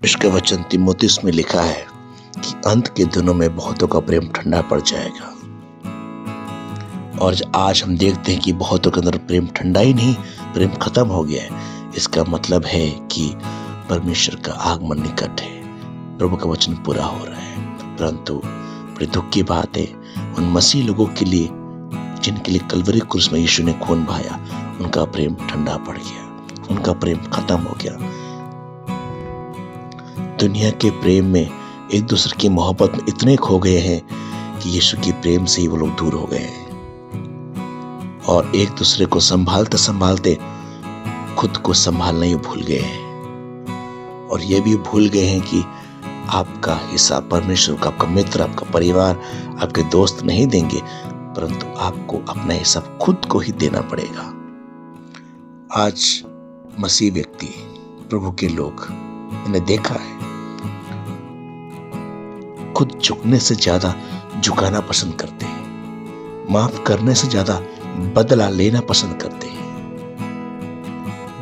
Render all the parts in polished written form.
परमेश्वर का वचन तीमुथियुस में लिखा है कि अंत के दिनों में बहुतों का प्रेम ठंडा पड़ जाएगा। और आज हम देखते हैं कि बहुतों के अंदर प्रेम ठंडा ही नहीं, प्रेम खत्म हो गया है। इसका मतलब है कि परमेश्वर का आगमन निकट है, प्रभु का वचन पूरा हो रहा है। परंतु बड़ी दुख की बात है उन मसीह लोगों के लिए जिनके लिए कलवरी क्रूस में यीशु ने खून बहाया, उनका प्रेम ठंडा पड़ गया, उनका प्रेम खत्म हो गया। दुनिया के प्रेम में एक दूसरे की मोहब्बत में इतने खो गए हैं कि यीशु के प्रेम से ही वो लोग दूर हो गए हैं और एक दूसरे को संभालते संभालते खुद को संभालना ही भूल गए हैं। और ये भी भूल गए हैं कि आपका हिस्सा परमेश्वर का, आपका मित्र, आपका परिवार, आपके दोस्त नहीं देंगे, परंतु आपको अपना हिस्सा खुद को ही देना पड़ेगा। आज मसीह व्यक्ति, प्रभु के लोग, मैंने देखा है खुद झुकने से ज्यादा झुकाना पसंद करते हैं, माफ करने से ज्यादा बदला लेना पसंद करते हैं,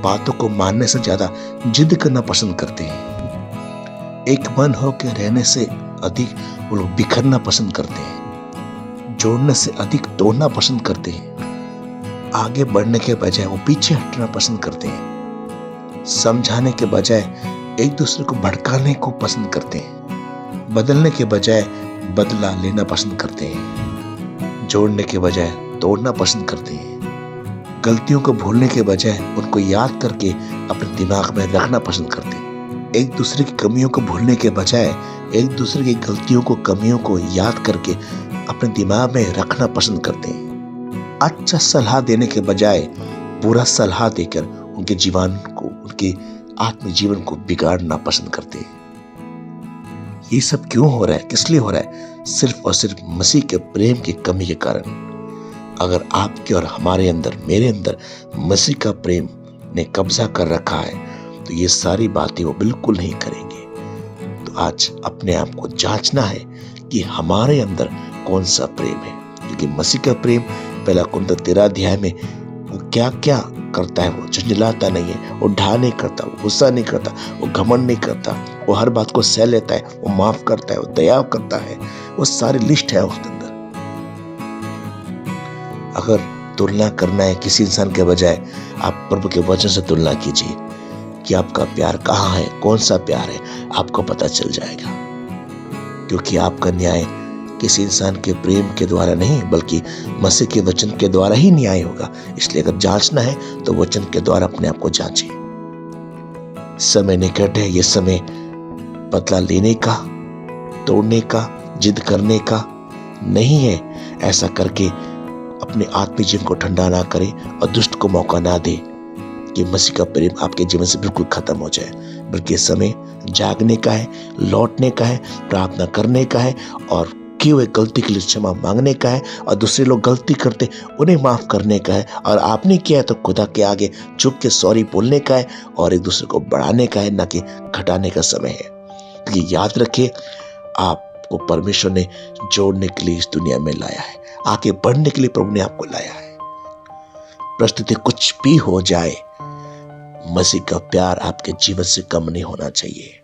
बातों को मानने से ज्यादा जिद करना पसंद करते हैं, एक मन होकर रहने से अधिक वो लोग बिखरना पसंद करते हैं, जोड़ने से अधिक तोड़ना पसंद करते हैं, आगे बढ़ने के बजाय वो पीछे हटना पसंद करते हैं, समझाने के बजाय एक दूसरे को भड़काने को पसंद करते हैं, बदलने के बजाय बदला लेना पसंद करते हैं, जोड़ने के बजाय तोड़ना पसंद करते हैं, गलतियों को भूलने के बजाय उनको याद करके अपने दिमाग में रखना पसंद करते हैं, एक दूसरे की कमियों को भूलने के बजाय एक दूसरे की गलतियों को, कमियों को याद करके अपने दिमाग में रखना पसंद करते हैं, अच्छा सलाह देने के बजाय बुरा सलाह देकर उनके जीवन को, उनके आत्म जीवन को बिगाड़ना पसंद करते हैं। ये सब क्यों हो रहा है, किस लिए हो रहा है? सिर्फ और सिर्फ मसीह के प्रेम की कमी के कारण। अगर आपके और हमारे अंदर, मेरे अंदर मसीह का प्रेम ने कब्जा कर रखा है तो ये सारी बातें वो बिल्कुल नहीं करेंगे। तो आज अपने आप को जांचना है कि हमारे अंदर कौन सा प्रेम है, क्योंकि मसीह का प्रेम पहला कुरिन्थियों 13 अध्याय में वो क्या क्या करता है, वो झंझलाता नहीं है, वो ढा नहीं करता, वो गुस्सा नहीं करता, वो घमंड नहीं करता, वो हर बात को सह लेता है, वो माफ करता है, वो दया करता है, वो सारी लिस्ट है उसके अंदर। अगर तुलना करना है किसी इंसान के बजाय आप प्रभु के वचन से तुलना कीजिए कि आपका प्यार कहाँ है, कौन सा प्यार है, आपको पता चल जाएगा। क्योंकि आपका न्याय किसी इंसान के प्रेम के द्वारा नहीं बल्कि मसीह के वचन के द्वारा ही न्याय होगा। इसलिए अगर जांचना है तो वचन के द्वारा अपने आप को जांचें। समय निकट है, ये समय बदला लेने का, तोड़ने का, जिद करने का नहीं है। ऐसा करके अपने आत्मिक जीवन को ठंडा ना करें और दुष्ट को मौका ना दे कि मसीह का प्रेम आपके जीवन से बिल्कुल खत्म हो जाए। बल्कि समय जागने का है, लौटने का है, प्रार्थना करने का है और किए हुए गलती के लिए क्षमा मांगने का है और दूसरे लोग गलती करते उन्हें माफ करने का है और आपने किया है तो खुदा के आगे झुक के सॉरी बोलने का है और एक दूसरे को बढ़ाने का है, ना कि घटाने का समय है। तो ये याद रखिए, आपको परमेश्वर ने जोड़ने के लिए इस दुनिया में लाया है, आगे बढ़ने के लिए प्रभु ने आपको लाया है। परिस्थिति कुछ भी हो जाए, मसीह का प्यार आपके जीवन से कम नहीं होना चाहिए।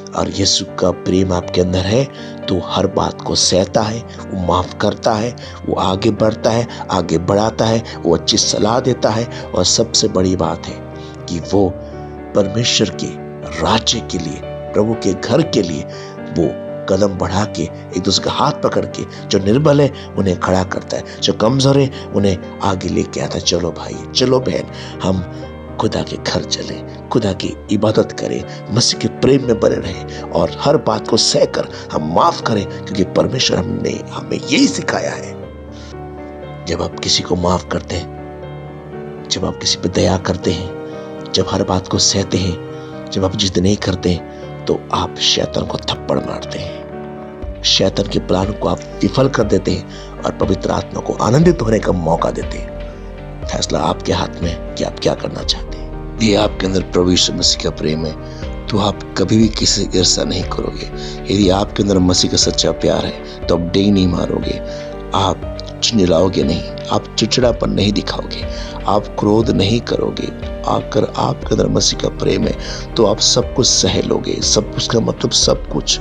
और यीशु का प्रेम आपके अंदर है तो हर बात को सहता है, वो माफ करता है, वो आगे बढ़ता है, आगे बढ़ाता है, वो अच्छी सलाह देता है और सबसे बड़ी बात है कि वो परमेश्वर के राज्य के लिए, प्रभु के घर के लिए वो कदम बढ़ा के एक दूसरे का हाथ पकड़ के, जो निर्बल है उन्हें खड़ा करता है, जो कमजोर है उन्हें आगे लेके आता है। चलो भाई, चलो बहन, हम खुदा के घर चले, खुदा की इबादत करें, मसीह के प्रेम में बने रहें और हर बात को सहकर हम माफ करें, क्योंकि परमेश्वर हमने हमें यही सिखाया है। जब आप किसी को माफ करते हैं, जब आप किसी पर दया करते हैं, जब हर बात को सहते हैं, जब आप जिद नहीं करते हैं, तो आप शैतान को थप्पड़ मारते हैं, शैतान के प्लान को आप विफल कर देते हैं और पवित्र आत्मा को आनंदित होने का मौका देते हैं। फैसला आपके हाथ में कि आप क्या करना चाहते हैं। ये आपके अंदर प्रभु यीशु मसीह का प्रेम है तो आप कभी भी किसी से ईर्ष्या नहीं करोगे। यदि आपके अंदर मसीह का सच्चा प्यार है तो आप डेग नहीं मारोगे, आप चिल्लाओगे नहीं, आप चिड़चिड़ापन नहीं दिखाओगे, आप क्रोध नहीं करोगे। अगर आपके अंदर मसीह का प्रेम है तो आप सब कुछ सह लोगे। सब कुछ का मतलब सब कुछ।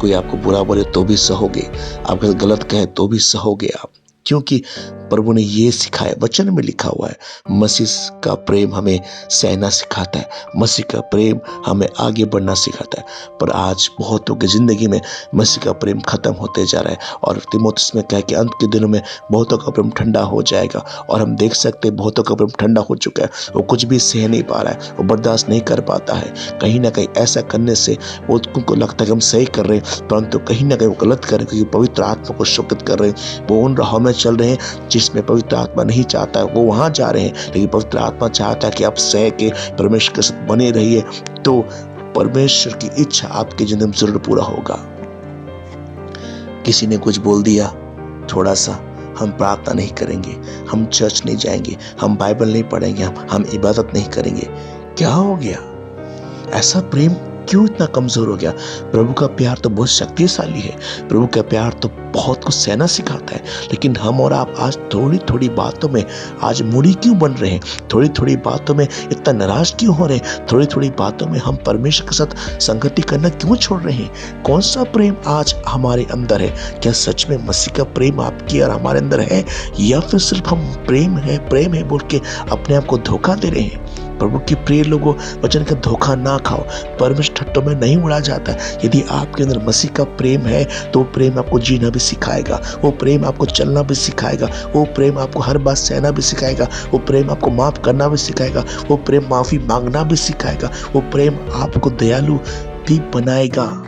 कोई आपको बुरा बोले तो भी सहोगे, आपके गलत कहे तो भी सहोगे आप, क्योंकि प्रभु ने ये सिखाया, वचन में लिखा हुआ है। मसीह का प्रेम हमें सहना सिखाता है, मसीह का प्रेम हमें आगे बढ़ना सिखाता है। पर आज बहुतों की जिंदगी में मसीह का प्रेम खत्म होते जा रहा है, और तीमुथियुस में कहा कि अंत के दिनों में बहुतों का प्रेम ठंडा हो जाएगा। और हम देख सकते हैं बहुतों का प्रेम ठंडा हो चुका है। वो कुछ भी सह नहीं पा रहा है, वो बर्दाश्त नहीं कर पाता है। कहीं ना कहीं ऐसा करने से उनको लगता है कि हम सही कर रहे हैं, परंतु कहीं ना कहीं वो गलत कर रहे हैं, क्योंकि पवित्र आत्मा को शोकित कर रहे हैं। वो उन राहों में चल रहे हैं जिसमें पवित्र आत्मा नहीं चाहता है, वो वहां जा रहे हैं। लेकिन पवित्र आत्मा चाहता है कि आप सह के परमेश्वर के साथ बने रहिए, तो परमेश्वर की इच्छा आपकी जिंदगी में जरूर पूरा होगा। किसी ने कुछ बोल दिया, थोड़ा सा हम प्रार्थना नहीं करेंगे, हम चर्च नहीं जाएंगे, हम बाइबल नहीं पढ़ेंगे, हम इबादत नहीं करेंगे। क्या हो गया? ऐसा प्रेम क्यों इतना कमजोर हो गया? प्रभु का प्यार तो बहुत शक्तिशाली है, प्रभु का प्यार तो बहुत कुछ सहना सिखाता है। लेकिन हम और आप आज थोड़ी थोड़ी बातों में आज मूढ़ी क्यों बन रहे हैं? थोड़ी थोड़ी बातों में इतना नाराज क्यों हो रहे हैं? थोड़ी थोड़ी बातों में हम परमेश्वर के साथ संगति करना क्यों छोड़ रहे हैं? कौन सा प्रेम आज हमारे अंदर है? क्या सच में मसीह का प्रेम आपके और हमारे अंदर है, या फिर सिर्फ हम प्रेम है बोल के अपने आप को धोखा दे रहे हैं? प्रभु के प्रिय लोगों, वचन का धोखा ना खाओ। परमेश्वर ठट्टों में नहीं उड़ा जाता। यदि आपके अंदर मसीह का प्रेम है तो प्रेम आपको जीना भी सिखाएगा, वो प्रेम आपको चलना भी सिखाएगा, वो प्रेम आपको हर बात सहना भी सिखाएगा, वो प्रेम आपको माफ करना भी सिखाएगा, वो प्रेम माफी मांगना भी सिखाएगा, वो प्रेम आपको दयालु भी बनाएगा।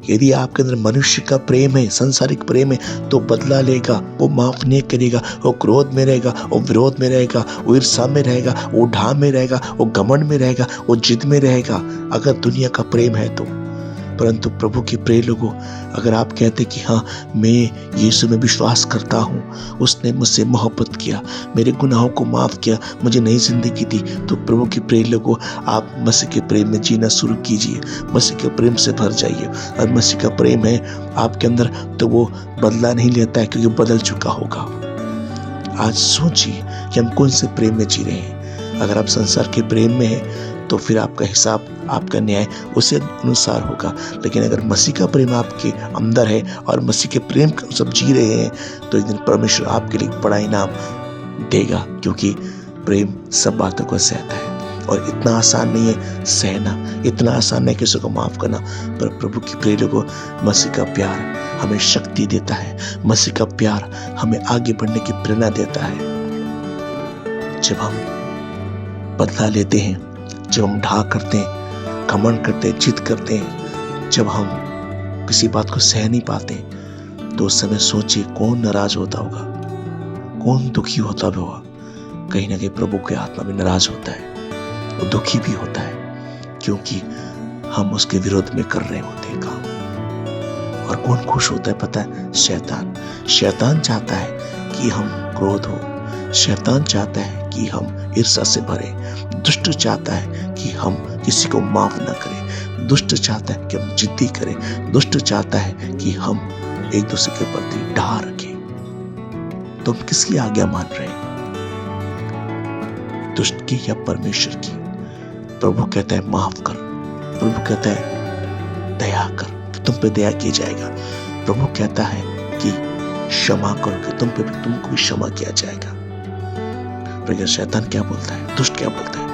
यदि आपके अंदर मनुष्य का प्रेम है, सांसारिक प्रेम है, तो बदला लेगा, वो माफ नहीं करेगा, वो क्रोध में रहेगा, वो विरोध में रहेगा, वो ईर्ष्या में रहेगा, वो ढाह में रहेगा, वो घमंड में रहेगा, वो जिद में रहेगा, अगर दुनिया का प्रेम है तो। परंतु प्रभु के प्रिय लोगों, अगर आप कहते कि हाँ, मैं यीशु में विश्वास करता हूँ, उसने मुझसे मोहब्बत किया, मेरे गुनाहों को माफ किया, मुझे नई जिंदगी दी, तो प्रभु के प्रिय लोगों, आप मसीह के प्रेम में जीना शुरू कीजिए, मसीह के प्रेम से भर जाइए। और मसीह का प्रेम है आपके अंदर तो वो बदला नहीं लेता है, क्योंकि बदल चुका होगा। आज सोचिए कि हम कौन से प्रेम में जी रहे हैं। अगर आप संसार के प्रेम में हैं तो फिर आपका हिसाब, आपका न्याय उसे अनुसार होगा। लेकिन अगर मसीह का प्रेम आपके अंदर है और मसीह के प्रेम के सब जी रहे हैं, तो एक दिन परमेश्वर आपके लिए बड़ा इनाम देगा, क्योंकि प्रेम सब बातों को सहता है। और इतना आसान नहीं है सहना, इतना आसान नहीं किसी को माफ करना। पर प्रभु की प्रिय लोगों, मसीह का प्यार हमें शक्ति देता है, मसीह का प्यार हमें आगे बढ़ने की प्रेरणा देता है। जब हम बदला लेते हैं, जब हम ढा करते हैं, घमंड करते हैं, जिद करते हैं, जब हम किसी बात को सह नहीं पाते, तो उस समय सोचिए कौन नाराज होता होगा, कौन दुखी होता होगा। कहीं ना कहीं प्रभु के आत्मा भी नाराज होता है, वो दुखी भी होता है, क्योंकि हम उसके विरोध में कर रहे होते हैं काम। और कौन खुश होता है पता है? शैतान। शैतान चाहता है कि हम क्रोध हो, शैतान चाहता है कि हम ईर्ष्या से भरे, दुष्ट चाहता है कि हम किसी को माफ ना करें, दुष्ट चाहता है कि हम जिद्दी करें, दुष्ट चाहता है कि हम एक दूसरे के प्रति ढाह रखें। तो हम किसकी आज्ञा मान रहे हैं, दुष्ट की या परमेश्वर की? प्रभु कहता है माफ कर, प्रभु कहता है दया कर, तुम पे दया किया जाएगा। प्रभु कहता है कि क्षमा करो कि तुमको भी क्षमा किया जाएगा। लेकिन शैतान क्या बोलता है, दुष्ट क्या बोलता है?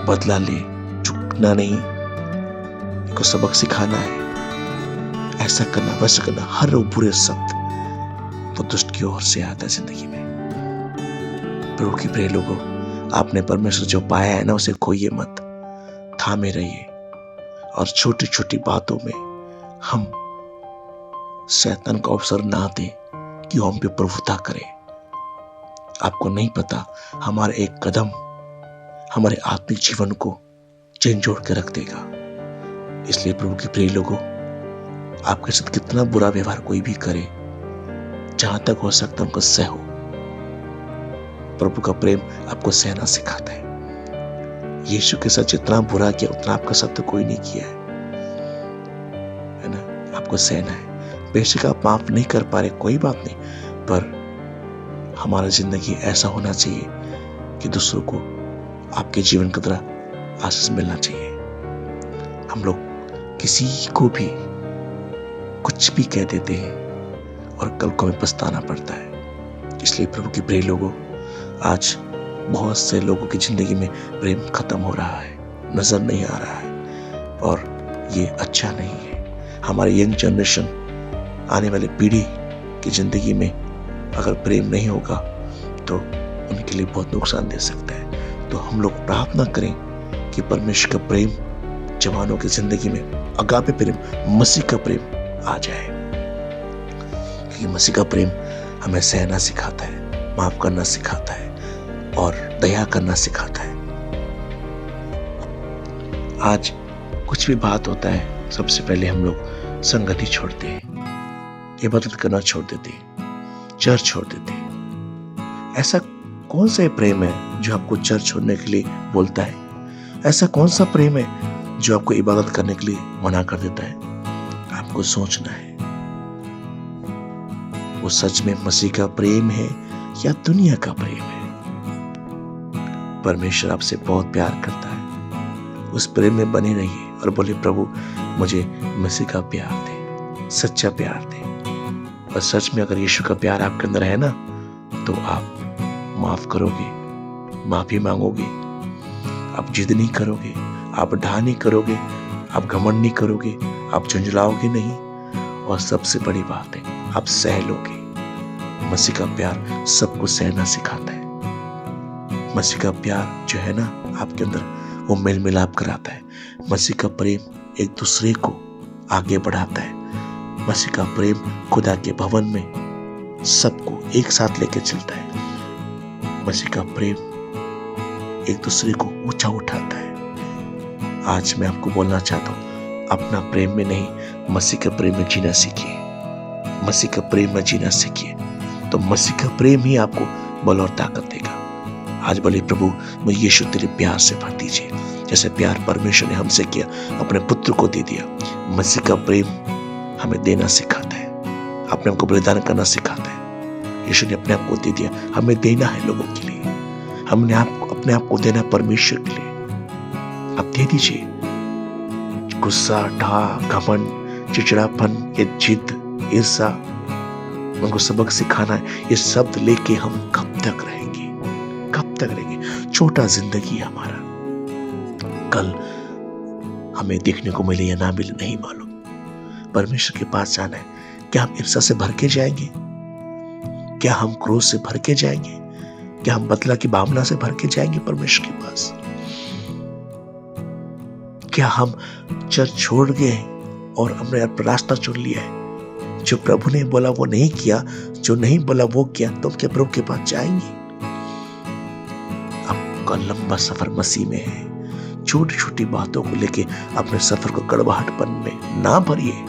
बदला ले, झुकना नहीं, इनको सबक सिखाना है, ऐसा करना वैसा करना, हर वो बुरे शब्द वो दुष्ट की ओर से आता है जिंदगी में। प्रभु की प्रिय लोगों, आपने परमेश्वर जो पाया है ना, उसे खोइए मत, थामे रहिए। और छोटी छोटी बातों में हम शैतान को अवसर ना दें कि वो हम पे प्रभुता करे। आपको नहीं पता, हमारा एक कदम हमारे आत्मिक जीवन को झंझोड़ के रख देगा। इसलिए प्रभु के प्रिय लोगों, आपके साथ कितना बुरा व्यवहार कोई भी करे, जहां तक हो सकता उनको सहो। प्रभु का प्रेम आपको सहना सिखाता है। यीशु के साथ जितना बुरा किया उतना आपका साथ तो कोई नहीं किया है ना? आपको सहना है। बेशक आप माफ नहीं कर पा रहे, कोई बात नहीं, पर हमारा जिंदगी ऐसा होना चाहिए कि दूसरों को आपके जीवन की तरह आशीष मिलना चाहिए। हम लोग किसी को भी कुछ भी कह देते हैं और कल को हमें पछताना पड़ता है। इसलिए प्रभु के प्रिय लोगों, आज बहुत से लोगों की जिंदगी में प्रेम खत्म हो रहा है, नजर नहीं आ रहा है, और ये अच्छा नहीं है। हमारी यंग जनरेशन, आने वाली पीढ़ी की जिंदगी में अगर प्रेम नहीं होगा तो उनके लिए बहुत नुकसान दे सकता है। तो हम लोग प्रार्थना करें कि परमेश्वर का प्रेम जवानों की जिंदगी में, अगापे प्रेम, मसीह का प्रेम आ जाए, क्योंकि मसीह का प्रेम हमें सहना सिखाता है, माफ करना सिखाता है और दया करना सिखाता है। आज कुछ भी बात होता है, सबसे पहले हम लोग संगति छोड़ते हैं, इबादत करना छोड़ देते हैं, चर्च छोड़ देते हैं। ऐसा कौन सा प्रेम है जो आपको चर्च छोड़ने के लिए बोलता है? ऐसा कौन सा प्रेम है जो आपको इबादत करने के लिए मना कर देता है? आपको सोचना है, वो सच में मसीह का प्रेम है या दुनिया का प्रेम है? परमेश्वर आपसे बहुत प्यार करता है, उस प्रेम में बने रहिए और बोले, प्रभु मुझे मसीह का प्यार दे, सच्चा प्यार दे। और सच में अगर यीशु का प्यार आपके अंदर है ना, तो आप माफ करोगे, माफी मांगोगे, आप जिद नहीं करोगे, आप ढा नहीं करोगे, आप घमंड नहीं करोगे, आप झुंझलाओगे नहीं, और सबसे बड़ी बात है, आप सह लोगे। मसीह का प्यार सबको सहना सिखाता है। मसीह का प्यार जो है ना आपके अंदर, वो मेल मिलाप कराता है। मसीह का प्रेम एक दूसरे को आगे बढ़ाता है। मसीह का प्रेम खुदा के भवन में सबको एक साथ लेके चलता है। मसीह का प्रेम एक दूसरे को ऊंचा उठाता है। आज मैं आपको बोलना चाहता हूं, अपना प्रेम में नहीं, मसीह के प्रेम में जीना सीखिए। मसीह का प्रेम में जीना सीखिए, तो मसीह का प्रेम ही आपको बल और ताकत देगा। आज बोले, प्रभु मुझे यीशु तेरे प्यार से भर दीजिए, जैसे प्यार परमेश्वर ने हमसे किया, अपने पुत्र को दे दिया। मसीह का प्रेम हमें देना सिखाता है, अपने आप को बलिदान करना सिखाता है। यीशु ने अपने आप को दे दिया, हमें देना है लोगों के लिए। हमने अपने आप को देना परमेश्वर के लिए। अब दे दीजिए। गुस्सा, ढा, घमंड, चिड़चिड़ापन, ये जिद, ईर्ष्या, उनको सबक सिखाना है। ये शब्द लेके हम कब तक रहेंगे? कब तक रहेंगे? छोटा जिंदगी है हमारा, कल हमें देखने को मिले या ना मिले नहीं मालूम। परमेश्वर के पास जाना है। क्या हम ईर्ष्या से भर के जाएंगे? क्या हम क्रोध से भर के जाएंगे? क्या हम बदला की भावना से भर के जाएंगे परमेश्वर के पास? क्या हम चर्च छोड़ गए और हमने रास्ता चुन लिया है? जो प्रभु ने बोला वो नहीं किया, जो नहीं बोला वो किया, तो हम क्या प्रभु के पास जाएंगे? आपका लंबा सफर मसीह में है। छोटी छोटी बातों को लेके अपने सफर को कड़वाहटपन में ना भरिए,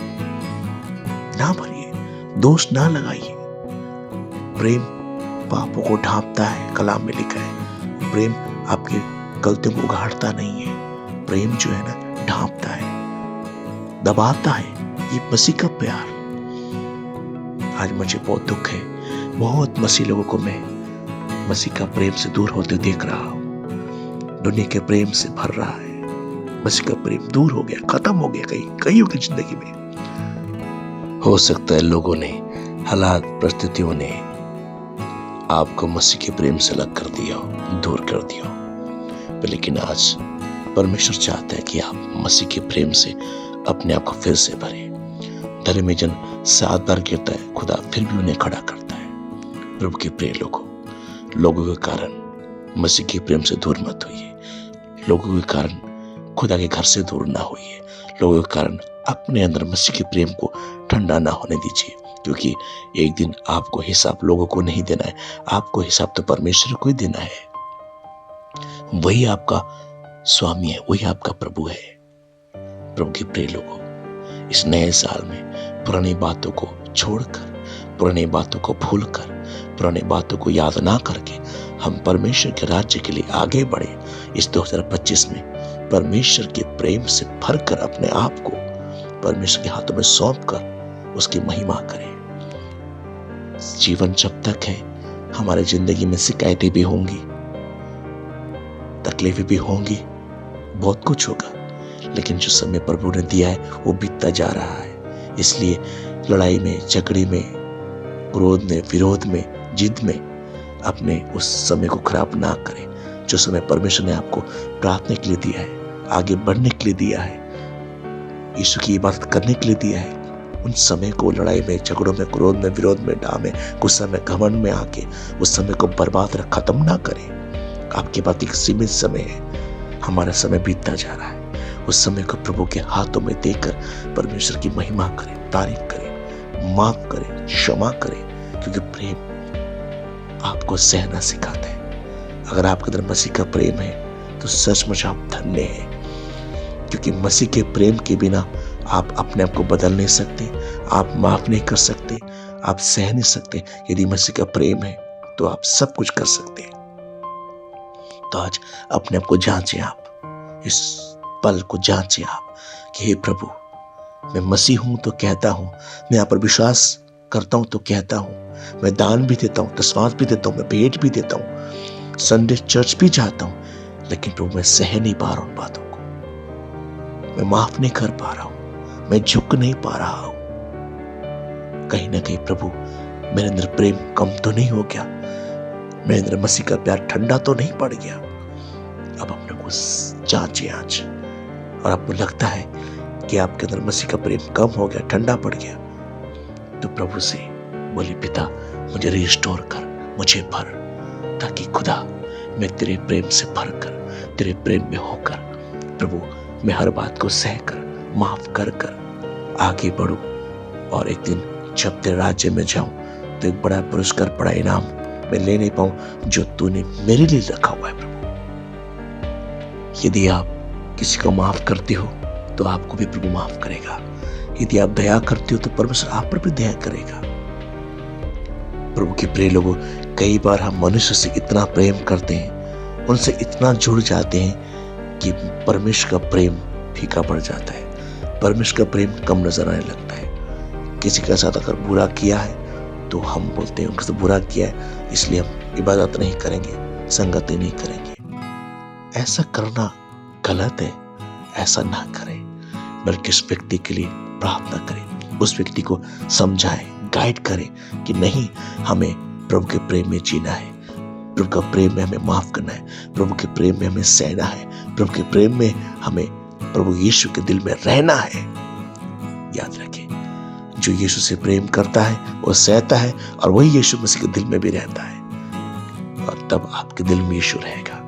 ना भरिए, दोष ना लगाइए। प्रेम पापों को ढांपता है, कलाम में लिखा है। प्रेम आपकी गलतियों को उघाड़ता नहीं है। प्रेम जो है ना, ढांपता है, दबाता है। ये मसीह का प्यार। आज मुझे बहुत दुख है, बहुत मसीह लोगों को मैं मसीह का प्रेम से दूर होते देख रहा हूं। दुनिया के प्रेम से भर रहा है। मसीह का प्रेम दूर हो गया, खत्म हो गया कईयों की जिंदगी में। हो सकता है लोगों ने, हालात, परिस्थितियों ने आपको मसीह के प्रेम से अलग कर दिया हो, दूर कर दिया हो, लेकिन आज परमेश्वर चाहता है कि आप मसीह के प्रेम से अपने आप को फिर से भरें। धर्मी जन 7 बार गिरता है, खुदा फिर भी उन्हें खड़ा करता है। प्रभु के प्रिय लोगों के कारण मसीह के प्रेम से दूर मत होइए। लोगों के कारण खुदा के घर से दूर ना होइए। लोगों के कारण अपने अंदर मसीह के प्रेम को ठंडा ना होने दीजिए, क्योंकि एक दिन आपको हिसाब लोगों को नहीं देना है, आपको हिसाब तो परमेश्वर को ही देना है। वही आपका स्वामी है, वही आपका प्रभु है। प्रभु के प्रिय लोगों, इस नए साल में पुरानी बातों को छोड़कर, पुरानी बातों को भूलकर, पुरानी बातों को याद ना करके हम परमेश्वर के राज्य के लिए आगे बढ़े। इस 2025 में परमेश्वर के प्रेम से भरकर अपने आप को परमेश्वर के हाथों में सौंप कर उसकी महिमा करें। जीवन जब तक है, हमारे जिंदगी में शिकायतें भी होंगी, तकलीफें भी होंगी, बहुत कुछ होगा, लेकिन जो समय प्रभु ने दिया है वो बीतता जा रहा है। इसलिए लड़ाई में, झगड़े में, क्रोध में, विरोध में, जिद में अपने उस समय को खराब ना करें। जो समय परमेश्वर ने आपको प्रार्थना के लिए दिया है, आगे बढ़ने के लिए दिया है, यीशु की इबादत करने के लिए दिया है, उन समय को लड़ाई में, झगड़ों में, क्रोध में, विरोध में, डा में, गुस्सा में, घमंड में आके उस समय को बर्बाद और खत्म ना करें। आपके पास एक सीमित समय है, हमारा समय बीतता जा रहा है। उस समय को प्रभु के हाथों में देकर परमेश्वर की महिमा करें, तारीफ करें, माफ करें, क्षमा करें, क्योंकि प्रेम आपको सहना सिखाता है। अगर आपके अंदर मसीह का प्रेम है तो सचमुच आप धन्य हैं, क्योंकि मसीह के प्रेम के बिना आप अपने आप को बदल नहीं सकते, आप माफ नहीं कर सकते, आप सह नहीं सकते। यदि मसीह का प्रेम है तो आप सब कुछ कर सकते हैं। तो आज अपने आप को जांचें, आप इस पल को जांचें आप कि हे प्रभु, मैं मसीह हूं तो कहता हूं, मैं यहाँ पर विश्वास करता हूं तो कहता हूं, मैं दान भी देता हूं, दशमांश भी देता हूं, मैं भेंट भी देता हूं, संडे चर्च भी जाता हूं, लेकिन प्रभु मैं सह नहीं पा रहा हूं बातों को, मैं माफ नहीं कर पा रहा हूं, मैं झुक नहीं पा रहा हूं। कहीं ना कहीं प्रभु मेरे अंदर प्रेम कम तो नहीं हो गया, मेरे अंदर मसीह का प्यार ठंडा तो नहीं पड़ गया। अब अपने को जांचें आज, और आपको लगता है कि आपके अंदर मसीह का प्रेम कम हो गया, ठंडा पड़ गया, तो प्रभु से बोले, पिता मुझे रिस्टोर कर, मुझे भर, ताकि खुदा मैं तेरे प्रेम से भर कर, तेरे प्रेम में होकर प्रभु मैं हर बात को सह कर, माफ कर कर आगे बढ़ूं, और एक दिन जब तेरे राज्य में जाऊं तो एक बड़ा पुरस्कार, बड़ा इनाम मैं ले नहीं पाऊं जो तूने मेरे लिए रखा हुआ है। प्रभु यदि आप किसी को माफ करते हो तो आपको भी प्रभु माफ करेगा। यदि आप दया करते हो तो परमेश्वर आप पर भी दया करेगा। प्रभु के प्रिय लोगों, कई बार हम मनुष्य से इतना प्रेम करते हैं, उनसे इतना जुड़ जाते हैं कि परमेश्वर का प्रेम फीका पड़ जाता है, परमेश्वर का प्रेम कम नजर आने लगता है। किसी के साथ अगर बुरा किया है तो हम बोलते हैं उनके साथ बुरा किया है इसलिए हम इबादत नहीं करेंगे, संगति नहीं करेंगे। ऐसा करना गलत है, ऐसा ना करें, बल्कि उस व्यक्ति के लिए प्रार्थना करें, उस व्यक्ति को समझाएं, गाइड करें कि नहीं, हमें प्रभु के प्रेम में जीना है, प्रभु का प्रेम में हमें माफ करना है, प्रभु के प्रेम में हमें सहना है, प्रभु के प्रेम में हमें प्रभु यीशु के दिल में रहना है। याद रखें, जो यीशु से प्रेम करता है वो सहता है, और वही यीशु मसीह के दिल में भी रहता है, और तब आपके दिल में यीशु रहेगा।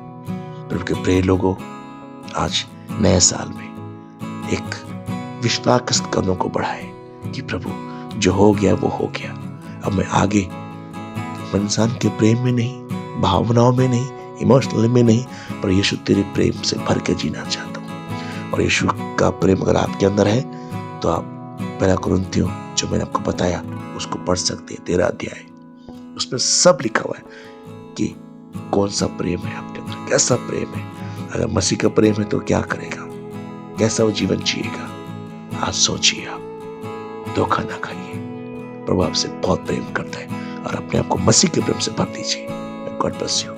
प्रभु के प्रिय लोगों, आज नए साल में एक विश्वास कदमों को बढ़ाए कि प्रभु जो हो गया वो हो गया, अब मैं आगे इंसान के प्रेम में नहीं, भावनाओं में नहीं, इमोशनल में नहीं, पर यीशु तेरे प्रेम से भर के जीना चाहता हूँ। और यीशु का प्रेम अगर आपके अंदर है तो आप पहला कुरिन्थियों जो मैंने आपको बताया उसको पढ़ सकते हैं, 13 अध्याय, उसमें सब लिखा हुआ है कि कौन सा प्रेम है आपके अंदर, कैसा प्रेम है। अगर मसीह का प्रेम है तो क्या करेगा, कैसा वो जीवन जिएगा। आज सोचिए, आप धोखा ना खाइए, प्रभु आपसे बहुत प्रेम करता है, और अपने आप को मसीह के प्रेम से भर दीजिए। God bless you.